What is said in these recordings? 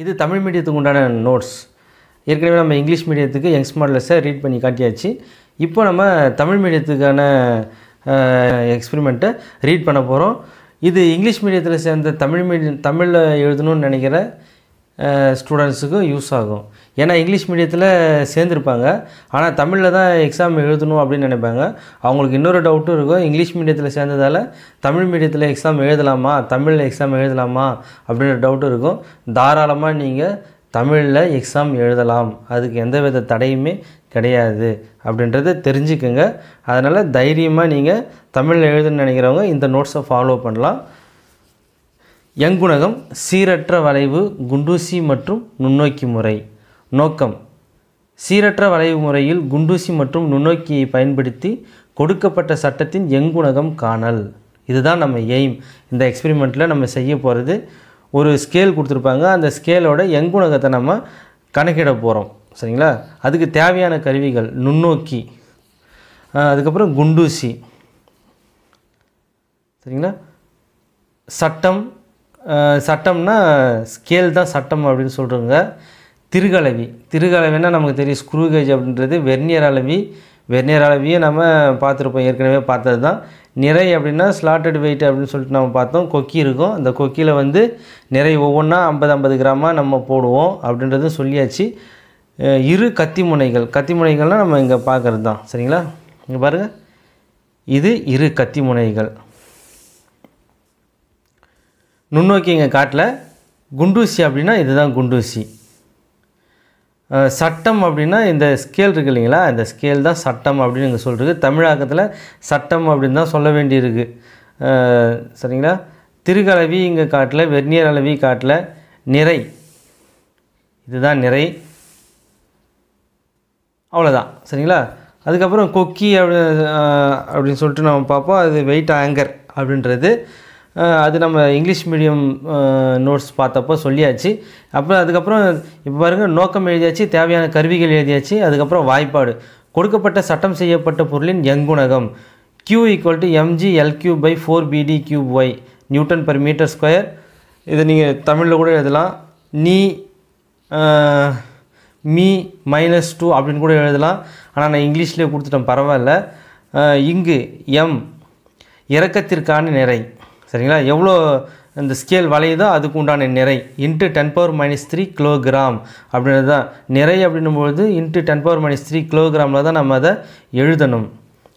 இது தமிழ் மீடியத்துக்கு உண்டான நோட்ஸ். ஏற்கனவே நம்ம இங்கிலீஷ் மீடியத்துக்கு யங்ஸ் மாடலஸை ரீட் பண்ணி காட்டியாச்சு. இப்போ நம்ம தமிழ் மீடியத்துக்கான எக்ஸ்பெரிமெண்ட்டை ரீட் பண்ண போகிறோம். இது இங்கிலீஷ் மீடியத்தில் சேர்ந்த தமிழில் எழுதணும்னு நினைக்கிற ஸ்டூடெண்ட்ஸுக்கும் யூஸ் ஆகும். ஏன்னா இங்கிலீஷ் மீடியத்தில் சேர்ந்துருப்பாங்க, ஆனால் தமிழில் தான் எக்ஸாம் எழுதணும் அப்படின்னு நினைப்பாங்க. அவங்களுக்கு இன்னொரு டவுட்டும் இருக்கும், இங்கிலீஷ் மீடியத்தில் சேர்ந்ததால் தமிழ் மீடியத்தில் எக்ஸாம் எழுதலாமா, தமிழில் எக்ஸாம் எழுதலாமா அப்படின்ற டவுட்டும் இருக்கும். தாராளமாக நீங்கள் தமிழில் எக்ஸாம் எழுதலாம், அதுக்கு எந்த வித தடையுமே கிடையாது அப்படின்றத தெரிஞ்சுக்குங்க. அதனால் தைரியமாக நீங்கள் தமிழில் எழுதுன்னு நினைக்கிறவங்க இந்த நோட்ஸை ஃபாலோ பண்ணலாம். எங்குணகம், சீரற்ற வளைவு, குண்டூசி மற்றும் நுண்ணோக்கி முறை. நோக்கம்: சீரற்ற வளைவு முறையில் குண்டூசி மற்றும் நுண்ணோக்கியை பயன்படுத்தி கொடுக்கப்பட்ட சட்டத்தின் எங்குணகம் காணல். இதுதான் நம்ம எய்ம். இந்த எக்ஸ்பெரிமெண்ட்டில் நம்ம செய்ய போகிறது, ஒரு ஸ்கேல் கொடுத்துருப்பாங்க, அந்த ஸ்கேலோட எங்குணகத்தை நம்ம கணக்கிட போகிறோம். சரிங்களா? அதுக்கு தேவையான கருவிகள் நுண்ணோக்கி, அதுக்கப்புறம் குண்டூசி, சரிங்களா? சட்டம்னா ஸ்கேல் தான் சட்டம் அப்படின்னு சொல்கிறோங்க. திருகலவின்னா நமக்கு தெரியும், ஸ்க்ரூ கேஜ் அப்படின்றது வெர்னியர் அளவியை நம்ம பார்த்துருப்போம், ஏற்கனவே பார்த்தது தான். நிறை அப்படின்னா ஸ்லாட்டட் வெயிட் அப்படின்னு சொல்லிட்டு நம்ம பார்த்தோம். கொக்கி இருக்கும், அந்த கொக்கியில் வந்து நிறை ஒவ்வொன்றா 50 கிராமாக நம்ம போடுவோம் அப்படின்றதும் சொல்லியாச்சு. இரு கத்திமுனைகள்னால் நம்ம இங்கே பார்க்குறது தான். சரிங்களா? இங்கே பாருங்கள், இது இரு கத்திமுனைகள். நுண்ணோக்கி இங்கே காட்டல. குண்டூசி அப்படின்னா இதுதான் குண்டூசி. சட்டம் அப்படின்னா இந்த ஸ்கேல் இருக்குது இல்லைங்களா, இந்த ஸ்கேல் தான் சட்டம் அப்படின்னு இங்கே சொல்கிறது. தமிழாக்கத்தில் சட்டம் அப்படின்னு தான் சொல்ல வேண்டியிருக்கு. சரிங்களா? திருகலவி இங்கே காட்டல, வெர்னியர் அளவி காட்டல. நிறை, இதுதான் நிறை, அவ்வளோதான். சரிங்களா? அதுக்கப்புறம் கொக்கி அப்படின்னு சொல்லிட்டு நம்ம பார்ப்போம். அது வெயிட் ஆங்கர் அப்படின்றது, அது நம்ம இங்கிலீஷ் மீடியம் நோட்ஸ் பார்த்தப்போ சொல்லியாச்சு. அப்புறம் அதுக்கப்புறம் இப்போ பாருங்கள், நோக்கம் எழுதியாச்சு, தேவையான கருவிகள் எழுதியாச்சு. அதுக்கப்புறம் வாய்ப்பாடு, கொடுக்கப்பட்ட சட்டம் செய்யப்பட்ட பொருளின் எங்குணகம் Q = mg/L³/4bd³ newton per metre square. இதை நீங்கள் தமிழில் கூட எழுதலாம். மீ -2 அப்படின்னு கூட எழுதலாம், ஆனால் நான் இங்கிலீஷ்லேயே கொடுத்துட்டேன், பரவாயில்ல. இங்கு M இறக்கத்திற்கான நிறை. சரிங்களா? எவ்வளோ இந்த ஸ்கேல் வளையுதோ அதுக்கு உண்டான நிறை × 10⁻³ கிலோகிராம் அப்படின்றது தான் நிறை. அப்படின்னும்பொழுது × 10⁻³ கிலோகிராமில் தான் நம்ம அதை எழுதணும்.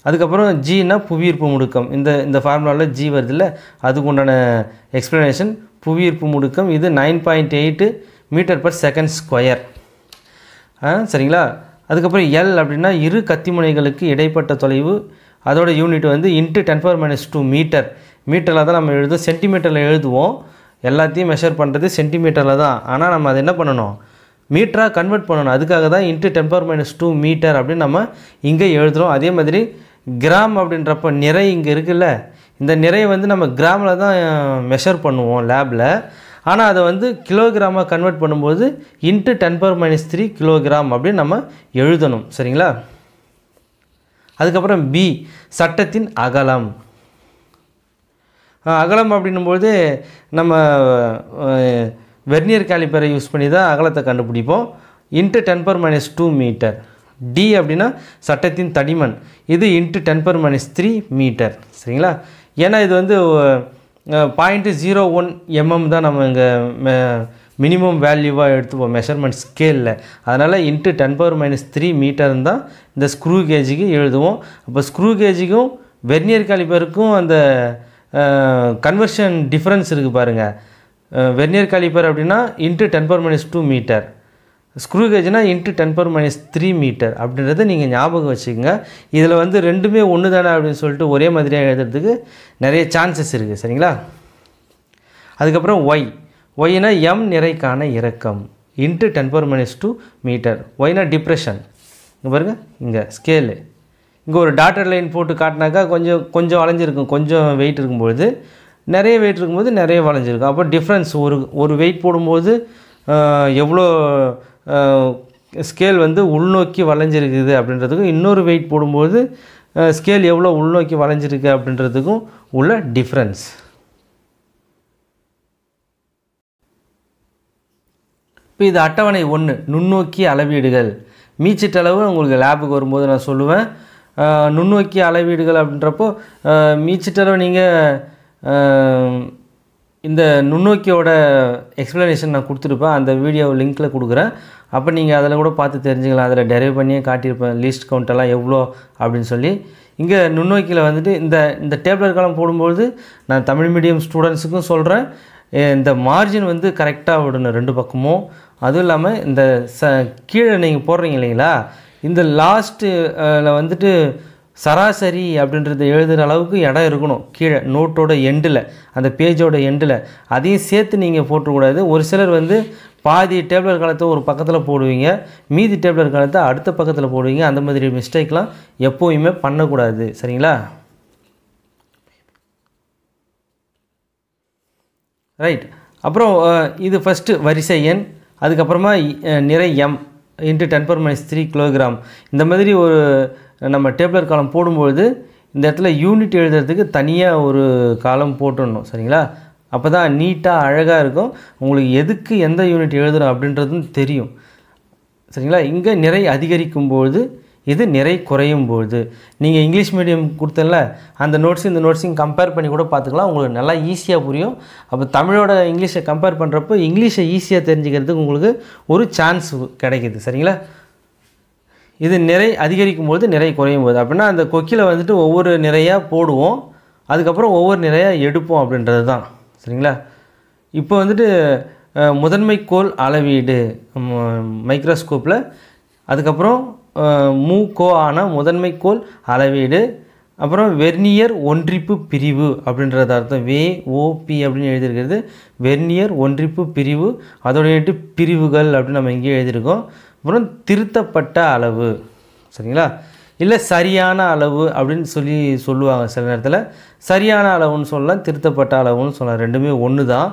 அதுக்கப்புறம் ஜின்னா புவியீர்ப்பு முடுக்கம். இந்த ஃபார்முலாவில் ஜி வருதில்ல, அதுக்கு உண்டான எக்ஸ்ப்ளனேஷன் புவியீர்ப்பு முடுக்கம். இது 9.8 m/s². சரிங்களா? அதுக்கப்புறம் எல் அப்படின்னா இரு கத்திமுனைகளுக்கு இடைப்பட்ட தொலைவு, அதோட யூனிட் வந்து × 10⁻² மீட்டர். மீட்டரில் தான் நம்ம எழுதுவோம், சென்டிமீட்டரில் எழுதுவோம். எல்லாத்தையும் மெஷர் பண்ணுறது சென்டிமீட்டரில் தான், ஆனால் நம்ம அதை என்ன பண்ணணும், மீட்டராக கன்வெர்ட் பண்ணணும். அதுக்காக தான் × 10⁻² மீட்டர் அப்படின்னு நம்ம இங்கே எழுதுகிறோம். அதே மாதிரி கிராம் அப்படின்றப்ப நிறை இங்கே இருக்குல்ல, இந்த நிறையை வந்து நம்ம கிராமில் தான் மெஷர் பண்ணுவோம் லேபில், ஆனால் அதை வந்து கிலோகிராமாக கன்வெர்ட் பண்ணும்போது × 10⁻³ கிலோகிராம் அப்படின்னு நம்ம எழுதணும். சரிங்களா? அதுக்கப்புறம் பி, சட்டத்தின் அகலம். அகலம் அப்படின்னும்போது நம்ம வெர்னியர் கேலிப்பரை யூஸ் பண்ணி தான் அகலத்தை கண்டுபிடிப்போம். × 10⁻² மீட்டர். டி அப்படின்னா சட்டத்தின் தடிமன், இது × 10⁻³ மீட்டர். சரிங்களா? ஏன்னா இது வந்து 0.01 mm தான் நம்ம இங்கே மினிமம் வேல்யூவாக எடுத்துப்போம் மெஷர்மெண்ட் ஸ்கேலில். அதனால் × 10⁻³ மீட்டர்னு தான் இந்த ஸ்க்ரூ கேஜுக்கு எழுதுவோம். அப்போ ஸ்க்ரூ கேஜுக்கும் வெர்னியர் காலிப்பருக்கும் அந்த கன்வர்ஷன் டிஃப்ரென்ஸ் இருக்குது பாருங்கள். வெர்னியர் காலிப்பர் அப்படின்னா × 10⁻² மீட்டர், ஸ்க்ரூ கேஜ்னா × 10⁻³ மீட்டர் அப்படின்றத நீங்கள் ஞாபகம் வச்சுக்கோங்க. இதில் வந்து ரெண்டுமே ஒன்று தானே அப்படின்னு சொல்லிட்டு ஒரே மாதிரியாக எழுதுறதுக்கு நிறைய சான்சஸ் இருக்குது. சரிங்களா? அதுக்கப்புறம் ஒய்னா M நிறைக்கான இறக்கம் × 10⁻² மீட்டர். ஒய்னா டிப்ரெஷன். இங்கே பாருங்கள், இங்கே ஸ்கேலு, இங்கே ஒரு டாட்டர் லைன் போட்டு காட்டினாக்கா கொஞ்சம் வளைஞ்சிருக்கும், கொஞ்சம் வெயிட் இருக்கும்பொழுது, நிறைய வெயிட் இருக்கும்போது நிறைய வளைஞ்சிருக்கும். அப்போ டிஃப்ரென்ஸ், ஒரு வெயிட் போடும்போது எவ்வளோ ஸ்கேல் வந்து உள்நோக்கி வளைஞ்சிருக்குது அப்படின்றதுக்கும், இன்னொரு வெயிட் போடும்போது ஸ்கேல் எவ்வளோ உள்நோக்கி வளைஞ்சிருக்கு அப்படின்றதுக்கும் உள்ள டிஃப்ரென்ஸ். இப்போ இது அட்டவணை 1 நுண்ணோக்கி அளவீடுகள். மீச்சிட்டளவு உங்களுக்கு லேபுக்கு வரும்போது நான் சொல்லுவேன். நுண்ணோக்கி அளவீடுகள் அப்படின்றப்போ மீச்சிட்டளவு நீங்கள் இந்த நுண்ணோக்கியோட எக்ஸ்ப்ளனேஷன் நான் கொடுத்துருப்பேன். அந்த வீடியோ லிங்க்கில் கொடுக்குறேன். அப்போ நீங்கள் அதில் கூட பார்த்து தெரிஞ்சுக்கலாம். அதில் டெரைவ் பண்ணியே காட்டியிருப்பேன் லீஸ்ட் கவுண்டெல்லாம் எவ்வளோ அப்படின்னு சொல்லி. இங்கே நுண்ணோக்கியில் வந்துட்டு இந்த டேப்லெட் காலம் போடும்போது நான் தமிழ் மீடியம் ஸ்டூடெண்ட்ஸுக்கும் சொல்கிறேன், இந்த மார்ஜின் வந்து கரெக்டாக விடணும் 2 பக்கமும். அதுவும் இல்லாமல் இந்த கீழே நீங்கள் போடுறீங்க இல்லைங்களா, இந்த லாஸ்ட்டில் வந்துட்டு சராசரி அப்படின்றத எழுதுகிற அளவுக்கு இடம் இருக்கணும் கீழே நோட்டோட எண்டில், அந்த பேஜோட எண்டில். அதையும் சேர்த்து நீங்கள் போட்டுக்கூடாது. ஒரு சிலர் வந்து பாதி டேப்லெட் காலத்தை ஒரு பக்கத்தில் போடுவீங்க, மீதி டேப்லெட் காலத்தை அடுத்த பக்கத்தில் போடுவீங்க. அந்த மாதிரி மிஸ்டேக்லாம் எப்போயுமே பண்ணக்கூடாது. சரிங்களா? ரைட். அப்புறம் இது ஃபஸ்ட்டு வரிசை எண், அதுக்கப்புறமா நிறை எம் இன்ட்டு 10⁻³ கிலோகிராம். இந்த மாதிரி ஒரு நம்ம டேப்லெட் காலம் போடும்பொழுது இந்த இடத்துல யூனிட் எழுதுறதுக்கு தனியாக ஒரு காலம் போட்டுடணும். சரிங்களா? அப்போ தான் நீட்டாக அழகாக இருக்கும். உங்களுக்கு எதுக்கு எந்த யூனிட் எழுதுகிறோம் அப்படின்றதும் தெரியும். சரிங்களா? இங்கே நிறை அதிகரிக்கும்பொழுது, இது நிறை குறையும் பொழுது. நீங்கள் இங்கிலீஷ் மீடியம் கொடுத்தல அந்த நோட்ஸும் இந்த நோட்ஸையும் கம்பேர் பண்ணி கூட பார்த்துக்கலாம். உங்களுக்கு நல்லா ஈஸியாக புரியும். அப்போ தமிழோட இங்கிலீஷை கம்பேர் பண்ணுறப்போ இங்கிலீஷை ஈஸியாக தெரிஞ்சுக்கிறதுக்கு உங்களுக்கு ஒரு சான்ஸ் கிடைக்கிது. சரிங்களா? இது நிறை அதிகரிக்கும் போது நிறை குறையும் போது அப்படின்னா அந்த கொக்கியில் வந்துட்டு ஒவ்வொரு நிறையாக போடுவோம், அதுக்கப்புறம் ஒவ்வொரு நிறையாக எடுப்போம் அப்படின்றது தான். சரிங்களா? இப்போ வந்துட்டு முதன்மை கோள் அளவீடு மைக்ரோஸ்கோப்பில், அதுக்கப்புறம் மூக்கோ ஆன முதன்மை கோள் அளவீடு, அப்புறம் வெர்னியர் ஒன்றிப்பு பிரிவு அப்படின்றது அர்த்தம். VOP அப்படின்னு எழுதியிருக்கிறது வெர்னியர் ஒன்றிப்பு பிரிவு, அதோடைய பிரிவுகள் அப்படின்னு நம்ம இங்கேயே எழுதியிருக்கோம். அப்புறம் திருத்தப்பட்ட அளவு. சரிங்களா? இல்லை சரியான அளவு அப்படின்னு சொல்லுவாங்க சில நேரத்தில். சரியான அளவுன்னு சொல்லலாம், திருத்தப்பட்ட அளவுன்னு சொல்லலாம், ரெண்டுமே ஒன்று தான்.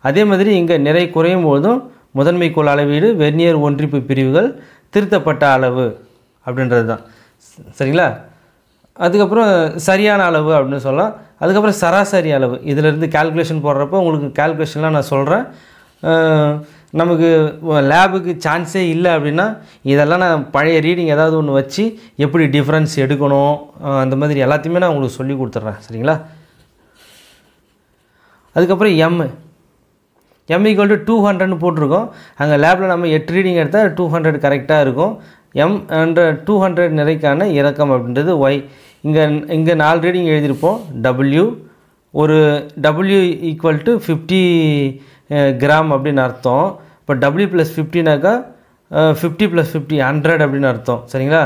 அதே மாதிரி இங்கே நிறை குறையும் போதும் முதன்மை கோள் அளவீடு, வெர்னியர் ஒன்றிப்பு பிரிவுகள், திருத்தப்பட்ட அளவு அப்படின்றது தான். சரிங்களா? அதுக்கப்புறம் சரியான அளவு அப்படின்னு சொல்லலாம். அதுக்கப்புறம் சராசரி அளவு. இதிலேருந்து கால்குலேஷன் போடுறப்போ உங்களுக்கு கால்குலேஷன்லாம் நான் சொல்கிறேன். நமக்கு லேபுக்கு சான்ஸே இல்லை அப்படின்னா இதெல்லாம் நான் பழைய ரீடிங் ஏதாவது ஒன்று வச்சு எப்படி டிஃப்ரென்ஸ் எடுக்கணும் அந்த மாதிரி எல்லாத்தையுமே நான் உங்களுக்கு சொல்லி கொடுத்துட்றேன். சரிங்களா? அதுக்கப்புறம் M = 200ன்னு போட்டிருக்கோம். அங்கே லேபில் நம்ம 8 ரீடிங் எடுத்தால் 200 கரெக்டாக இருக்கும். M என்ற 200 நிறைக்கான இறக்கம் அப்படின்றது Y. இங்கே 4 ரீடிங் எழுதியிருப்போம். W ஒரு W = 50 கிராம் அப்படின்னு அர்த்தம். இப்போ W + 50னாக்கா 50 + 50 100 அப்படின்னு அர்த்தம். சரிங்களா?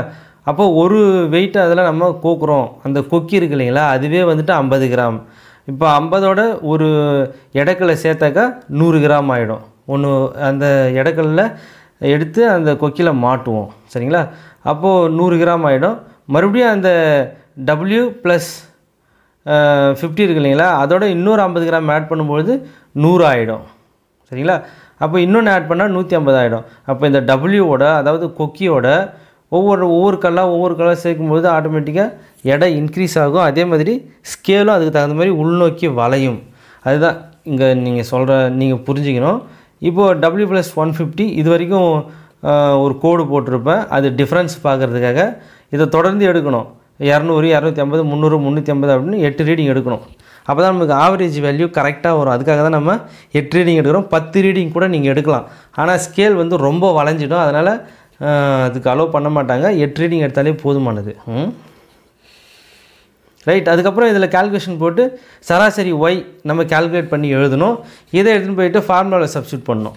அப்போ ஒரு வெயிட் அதில் நம்ம கோக்குறோம், அந்த கொக்கி இருக்கு இல்லைங்களா, அதுவே வந்துட்டு 50 கிராம். இப்போ 50ஓட ஒரு எடைக்கல்லை சேர்த்தாக்கா 100 கிராம் ஆகிடும். ஒன்று அந்த எடைக்கல்லில் எடுத்து அந்த கொக்கியில் மாட்டுவோம். சரிங்களா? அப்போது 100 கிராம் ஆகிடும். மறுபடியும் அந்த W + 50 இருக்கு இல்லைங்களா, அதோட இன்னொரு 50 கிராம் ஆட் பண்ணும்பொழுது 100 ஆகிடும். சரிங்களா? அப்போ இன்னொன்று ஆட் பண்ணால் 150 ஆகிடும். அப்போ இந்த டபிள்யூவோட, அதாவது கொக்கியோட ஒவ்வொரு கல்லாக சேர்க்கும்போது ஆட்டோமேட்டிக்காக எடை இன்க்ரீஸ் ஆகும். அதே மாதிரி ஸ்கேலும் அதுக்கு தகுந்த மாதிரி உள்நோக்கி வளையும். அதுதான் இங்கே நீங்கள் புரிஞ்சுக்கணும். இப்போது W + 150 இது வரைக்கும் ஒரு கோடு போட்டிருப்பேன், அது டிஃப்ரென்ஸ் பார்க்குறதுக்காக. இதை தொடர்ந்து எடுக்கணும். 200, 250, 300, 350 அப்படின்னு 8 ரீடிங் எடுக்கணும். அப்போ தான் நமக்கு ஆவரேஜ் வேல்யூ கரெக்டாக வரும். அதுக்காக தான் நம்ம 8 ரீடிங் எடுக்கிறோம். 10 ரீடிங் கூட நீங்கள் எடுக்கலாம். ஆனால் ஸ்கேல் வந்து ரொம்ப வளைஞ்சிடும், அதனால் அதுக்கு அலோவ் பண்ண மாட்டாங்க. 8 ரீடிங் எடுத்தாலே போதுமானது. ரைட். அதுக்கப்புறம் இதில் கால்குலேஷன் போட்டு சராசரி Y நம்ம கால்குலேட் பண்ணி எழுதணும். இதை எடுத்துகிட்டு போயிட்டு ஃபார்முலாவில் சப்ஸ்டியூட் பண்ணணும்.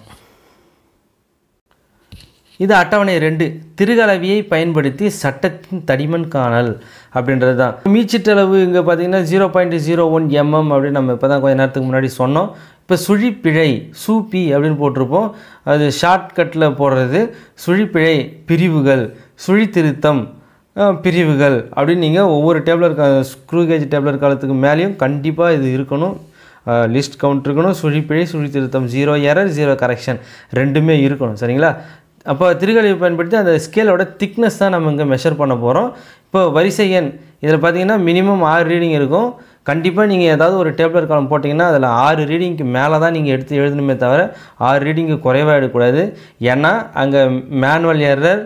இது அட்டவணை 2 திருகலவியை பயன்படுத்தி சட்டத்தின் தடிமன் காணல் அப்படின்றது தான். மீச்சிட்டளவு இங்கே பார்த்தீங்கன்னா 0.01 mm அப்படின்னு நம்ம இப்போ தான் கொஞ்சம் நேரத்துக்கு முன்னாடி சொன்னோம். இப்போ சுழிப்பிழை சூப்பி அப்படின்னு போட்டிருப்போம், அது ஷார்ட்கட்டில் போடுறது. சுழிப்பிழை பிரிவுகள், சுழித்திருத்தம் பிரிவுகள் அப்படின்னு நீங்கள் ஒவ்வொரு டேப்லர் ஸ்க்ரூ கேஜ் டேப்லர் காலத்துக்கு மேலேயும் கண்டிப்பாக இது இருக்கணும். லிஸ்ட் கவுண்ட் இருக்கணும். சுழிப்பிழை, சுழித்திருத்தம், 0 எரர் 0 கரெக்ஷன் ரெண்டுமே இருக்கணும். சரிங்களா? அப்போ திருகலவை பயன்படுத்தி அந்த ஸ்கேலோட திக்னஸ் தான் நம்ம இங்கே மெஷர் பண்ண போகிறோம். இப்போ வரிசை எண் இதில் பார்த்தீங்கன்னா மினிமம் 6 ரீடிங் இருக்கும். கண்டிப்பாக நீங்கள் ஏதாவது ஒரு டேபிளர் காலம் போட்டிங்கன்னா அதில் 6 ரீடிங்க்கு மேலே தான் நீங்கள் எடுத்து எழுதணுமே தவிர 6 ரீடிங்கு குறைவாக எடுக்கக்கூடாது. ஏன்னா அங்கே மேனுவல் எரர்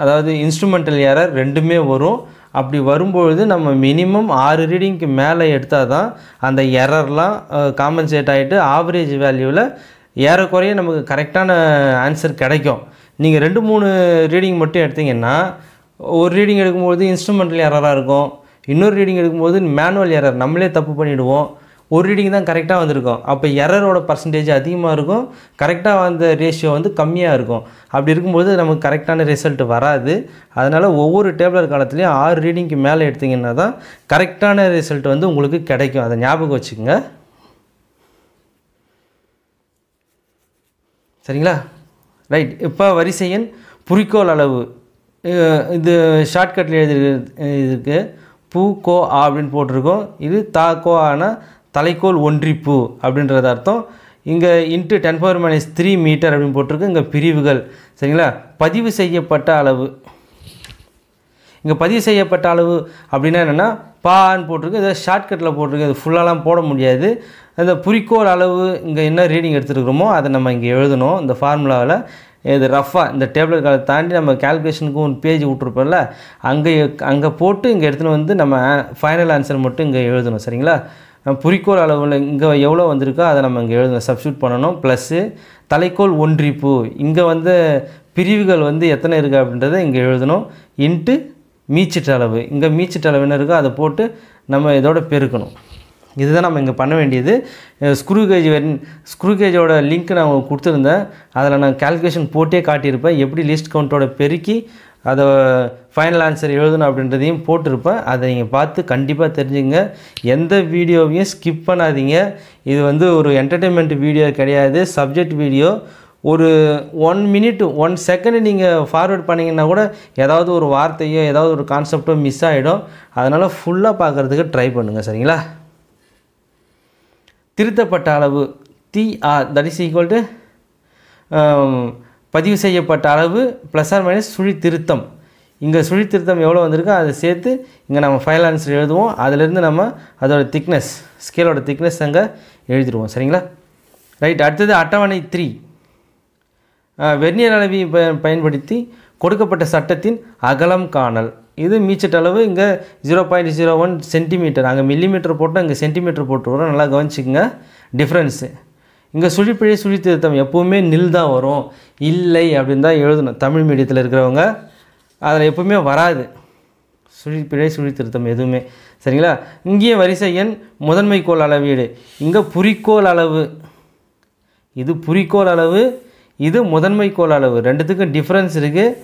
அதாவது இன்ஸ்ட்ருமெண்டல் எரர் ரெண்டுமே வரும். அப்படி வரும்பொழுது நம்ம மினிமம் 6 ரீடிங்க்கு மேலே எடுத்தால் தான் அந்த எரர்லாம் காம்பன்சேட் ஆகிட்டு ஆவரேஜ் வேல்யூவில் ஏறக்குறைய நமக்கு கரெக்டான ஆன்சர் கிடைக்கும். நீங்கள் 2-3 ரீடிங் மட்டும் எடுத்திங்கன்னா ஒரு ரீடிங் எடுக்கும்போது இன்ஸ்ட்ருமெண்டல் எரராக இருக்கும், இன்னொரு ரீடிங் எடுக்கும்போது மேனுவல் எரர் நம்மளே தப்பு பண்ணிவிடுவோம். ஒரு ரீடிங் தான் கரெக்டாக வந்திருக்கும், அப்போ எரரோட பர்சன்டேஜ் அதிகமாக இருக்கும், கரெக்டாக வந்த ரேஷியோ வந்து கம்மியாக இருக்கும். அப்படி இருக்கும்போது நமக்கு கரெக்டான ரிசல்ட் வராது. அதனால் ஒவ்வொரு டேபிளர் காலத்துலேயும் 6 ரீடிங்க்கு மேலே எடுத்திங்கன்னா தான் கரெக்டான ரிசல்ட் வந்து உங்களுக்கு கிடைக்கும். அதை ஞாபகம் வச்சுக்கோங்க. சரிங்களா? ரைட். இப்போ வரிசை எண் குறிக்கோள் அளவு இது ஷார்ட்கட்டில் எழுதிருக்கு. பூ கோ ஆ அப்படின்னு போட்டிருக்கோம். இது தா கோ ஆனா தலைக்கோள் ஒன்றிப்பு அப்படின்றது அர்த்தம். இங்கே இன்ட்டு 10⁻³ மீட்டர் அப்படின்னு போட்டிருக்கு. இங்கே பிரிவுகள். சரிங்களா? பதிவு செய்யப்பட்ட அளவு. இங்கே பதிவு செய்யப்பட்ட அளவு அப்படின்னா என்னென்னா பான்னு போட்டிருக்கு. இதை ஷார்ட்கட்டில் போட்டிருக்கு. அது ஃபுல்லாலாம் போட முடியாது. அந்த குறிக்கோள் அளவு இங்கே என்ன ரீடிங் எடுத்துருக்கிறோமோ அதை நம்ம இங்கே எழுதணும். இந்த ஃபார்முலாவில் இது ரஃபாக இந்த டேபிளர் காலை தாண்டி நம்ம கேல்குலேஷனுக்கும் ஒரு பேஜ் விட்ருப்போம்ல, அங்கே போட்டு இங்கே எடுத்துன்னு வந்து நம்ம ஃபைனல் ஆன்சர் மட்டும் இங்கே எழுதணும். சரிங்களா? குறிக்கோள் அளவில் இங்கே எவ்வளோ வந்திருக்கோ அதை நம்ம இங்கே எழுதணும், சப்ஸ்டியூட் பண்ணணும். ப்ளஸ்ஸு தலைக்கோள் ஒன்றிப்பு இங்கே வந்து பிரிவுகள் வந்து எத்தனை இருக்குது அப்படின்றத இங்கே எழுதணும். இன்ட்டு மீச்சிட்டு அளவு, இங்கே மீச்சிட்டு அளவு என்ன இருக்கோ அதை போட்டு நம்ம இதோட பெருக்கணும். இதுதான் நம்ம இங்கே பண்ண வேண்டியது. ஸ்க்ரூ கேஜோட லிங்க் நான் உங்களுக்கு கொடுத்துருந்தேன். அதில் நான் கால்குலேஷன் போட்டே காட்டியிருப்பேன். எப்படி லிஸ்ட் கவுண்டோட பெருக்கி அதை ஃபைனல் ஆன்சர் எழுதணும் அப்படின்றதையும் போட்டிருப்பேன். அதை நீங்கள் பார்த்து கண்டிப்பாக தெரிஞ்சுங்க. எந்த வீடியோவையும் ஸ்கிப் பண்ணாதீங்க. இது வந்து ஒரு என்டர்டெயின்மெண்ட் வீடியோ கிடையாது, சப்ஜெக்ட் வீடியோ. ஒரு 1 மினிட் 1 செகண்ட் நீங்கள் ஃபார்வேர்ட் பண்ணிங்கன்னா கூட ஏதாவது ஒரு வார்த்தையோ ஏதாவது ஒரு கான்செப்டோ மிஸ் ஆகிடும். அதனால் ஃபுல்லாக பார்க்குறதுக்கு ட்ரை பண்ணுங்கள். சரிங்களா? திருத்தப்பட்ட அளவு TR that is equal to பதிவு செய்யப்பட்ட அளவு ப்ளஸ் ஆர் மைனஸ் சுழி திருத்தம். இங்கே சுழி திருத்தம் எவ்வளோ வந்திருக்கோ அதை சேர்த்து இங்கே நம்ம ஃபைனல் ஆன்சர் எழுதுவோம். அதிலேருந்து நம்ம அதோட திக்னஸ் ஸ்கேலோட திக்னஸ் அங்கே எழுதிடுவோம். சரிங்களா? ரைட். அடுத்தது அட்டவணை 3. வெர்னியர் அளவை பயன்படுத்தி கொடுக்கப்பட்ட சட்டத்தின் அகலம் காணல். இது மீச்சட் அளவு. இங்கே 0.01 சென்டிமீட்டர், அங்கே மில்லிமீட்டர் போட்டால் இங்கே சென்டிமீட்டர் போட்டுருவோம். நல்லா கவனிச்சிக்கங்க டிஃப்ரென்ஸு. இங்கே சுழிப்பிழை சுழி திருத்தம் எப்போவுமே நில் தான் வரும், இல்லை அப்படின்னு தான் எழுதணும். தமிழ் மீடியத்தில் இருக்கிறவங்க அதில் எப்போவுமே வராது சுழிப்பிழை சுழி திருத்தம் எதுவுமே. சரிங்களா? இங்கேயே வரிசை எண் முதன்மைக்கோள் அளவீடு. இங்கே குறிக்கோள் அளவு, இது குறிக்கோள் அளவு, இது முதன்மைக்கோள் அளவு. ரெண்டுத்துக்கும் டிஃப்ரென்ஸ் இருக்குது.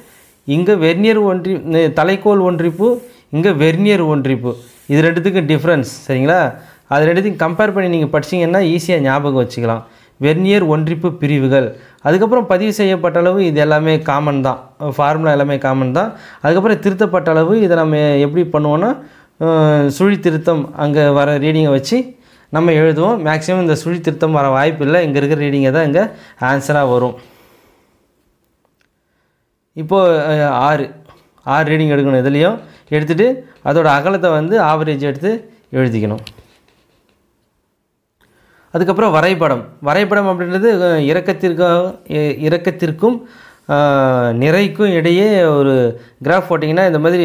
இங்கே வெர்னியர் தலைக்கோள் ஒன்றிப்பு, இங்கே வெர்னியர் ஒன்றிப்பு. இது ரெண்டுத்துக்கும் டிஃப்ரென்ஸ். சரிங்களா? அது ரெண்டுத்தையும் கம்பேர் பண்ணி நீங்கள் படிச்சிங்கன்னா ஈஸியாக ஞாபகம் வச்சுக்கலாம். வெர்னியர் ஒன்றிப்பு பிரிவுகள், அதுக்கப்புறம் பதிவு செய்யப்பட்ட அளவு, இது எல்லாமே காமன் தான், ஃபார்முலா எல்லாமே காமன் தான். அதுக்கப்புறம் திருத்தப்பட்ட அளவு, இதை நம்ம எப்படி பண்ணுவோன்னா சுழி திருத்தம் அங்கே வர ரீடிங்கை வச்சு நம்ம எழுதுவோம். மேக்ஸிமம் இந்த சுழி திருத்தம் வர வாய்ப்பு இல்லை, இங்கே இருக்கிற ரீடிங்கை தான் இங்கே ஆன்சராக வரும். இப்போது 6 ரீடிங் எடுக்கணும். இதுலேயும் எடுத்துகிட்டு அதோட அகலத்தை வந்து ஆவரேஜ் எடுத்து எழுதிக்கணும். அதுக்கப்புறம் வரைபடம் அப்படின்றது இறக்கத்திற்கும் நிறைக்கும் இடையே ஒரு கிராஃப் போட்டிங்கன்னா இந்த மாதிரி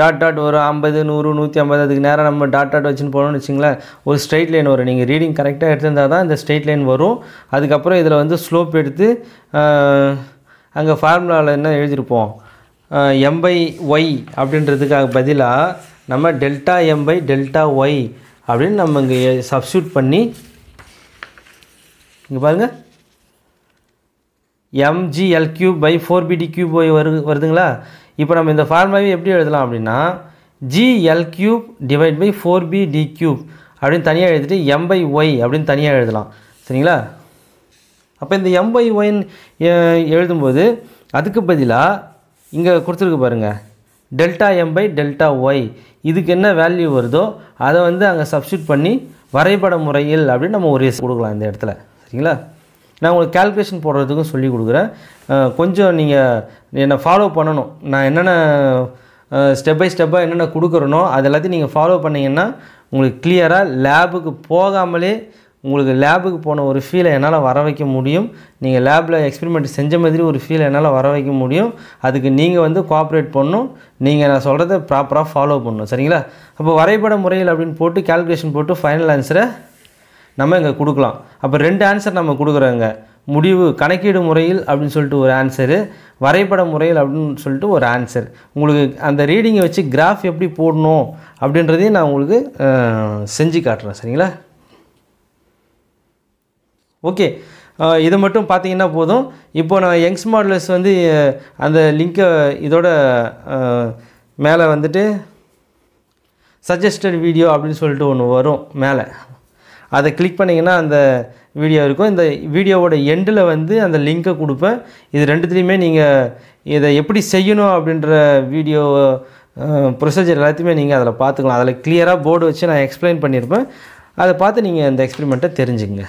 டாட் ஒரு 50 100 150 அதுக்கு நேரம் நம்ம டாட் வச்சுன்னு போகணும்னு வச்சிங்களேன், ஒரு ஸ்ட்ரெயிட் லைன் வரும். நீங்கள் ரீடிங் கரெக்டாக எடுத்திருந்தால் தான் இந்த ஸ்ட்ரெயிட் லைன் வரும். அதுக்கப்புறம் இதில் வந்து ஸ்லோப் எடுத்து அங்கே ஃபார்முலாவில் என்ன எழுதியிருப்போம், m/y அப்படின்றதுக்காக பதிலாக நம்ம Δm/Δy அப்படின்னு நம்ம இங்கே சப்ஸ்டியூட் பண்ணி இங்கே பாருங்கள் mgl3/4bd3 வருதுங்களா. இப்போ நம்ம இந்த ஃபார்முலாவை எப்படி எழுதலாம் அப்படின்னா gl3/4bd3 அப்படின்னு தனியாக எழுதிட்டு m/y அப்படின்னு தனியாக எழுதலாம். சரிங்களா? அப்போ இந்த m/yன்னு எழுதும்போது அதுக்கு பதிலாக இங்கே கொடுத்துருக்கு பாருங்கள் Δm/Δy, இதுக்கு என்ன வேல்யூ வருதோ அதை வந்து அங்கே சப்ஸ்டியூட் பண்ணி வரைபட முறையில் அப்படின்னு நம்ம ஒரு கொடுக்கலாம் இந்த இடத்துல. சரிங்களா? நான் உங்களுக்கு கால்குலேஷன் போடுறதுக்கும் சொல்லி கொடுக்குறேன். கொஞ்சம் நீங்கள் என்னை ஃபாலோ பண்ணணும். நான் என்னென்ன ஸ்டெப் பை ஸ்டெப்பாக என்னென்ன கொடுக்குறனோ அது எல்லாத்தையும் நீங்கள் ஃபாலோ பண்ணிங்கன்னா உங்களுக்கு கிளியராக லேபுக்கு போகாமலே உங்களுக்கு லேபுக்கு போன ஒரு ஃபீலை என்னால் வர வைக்க முடியும். நீங்கள் லேபில் எக்ஸ்பெரிமெண்ட் செஞ்ச மாதிரி ஒரு ஃபீலை என்னால் வர வைக்க முடியும். அதுக்கு நீங்கள் வந்து கோஆப்ரேட் பண்ணணும். நீங்கள் நான் சொல்கிறத ப்ராப்பராக ஃபாலோ பண்ணணும். சரிங்களா? அப்போ வரைபட முறையில் அப்படின்னு போட்டு கால்குலேஷன் போட்டு ஃபைனல் ஆன்சரை நம்ம இங்கே கொடுக்கலாம். அப்போ 2 ஆன்சர் நம்ம கொடுக்குறோங்க. முடிவு கணக்கீடு முறையில் அப்படின்னு சொல்லிட்டு ஒரு ஆன்சரு, வரைபட முறையில் அப்படின்னு சொல்லிட்டு ஒரு ஆன்சர். உங்களுக்கு அந்த ரீடிங்கை வச்சு கிராஃப் எப்படி போடணும் அப்படின்றதையும் நான் உங்களுக்கு செஞ்சு காட்டுறேன். சரிங்களா? ஓகே, இதை மட்டும் பார்த்தீங்கன்னா போதும். இப்போ நான் யங்ஸ் மாடுலஸ் வந்து அந்த லிங்க்கை இதோட மேலே வந்துட்டு சஜஸ்டட் வீடியோ அப்படின்னு சொல்லிட்டு ஒன்று வரும் மேலே. அதை கிளிக் பண்ணிங்கன்னா அந்த வீடியோ இருக்கும். இந்த வீடியோவோட எண்டில் வந்து அந்த லிங்க்கை கொடுப்பேன். இது ரெண்டுத்துலேயுமே நீங்கள் இதை எப்படி செய்யணும் அப்படின்ற வீடியோ ப்ரொசீஜர் எல்லாத்தையுமே நீங்கள் அதில் பார்த்துக்கலாம். அதில் கிளியராக போர்டு வச்சு நான் எக்ஸ்பிளைன் பண்ணியிருப்பேன். அதை பார்த்து நீங்கள் இந்த எக்ஸ்பெரிமெண்ட்டை தெரிஞ்சுங்க.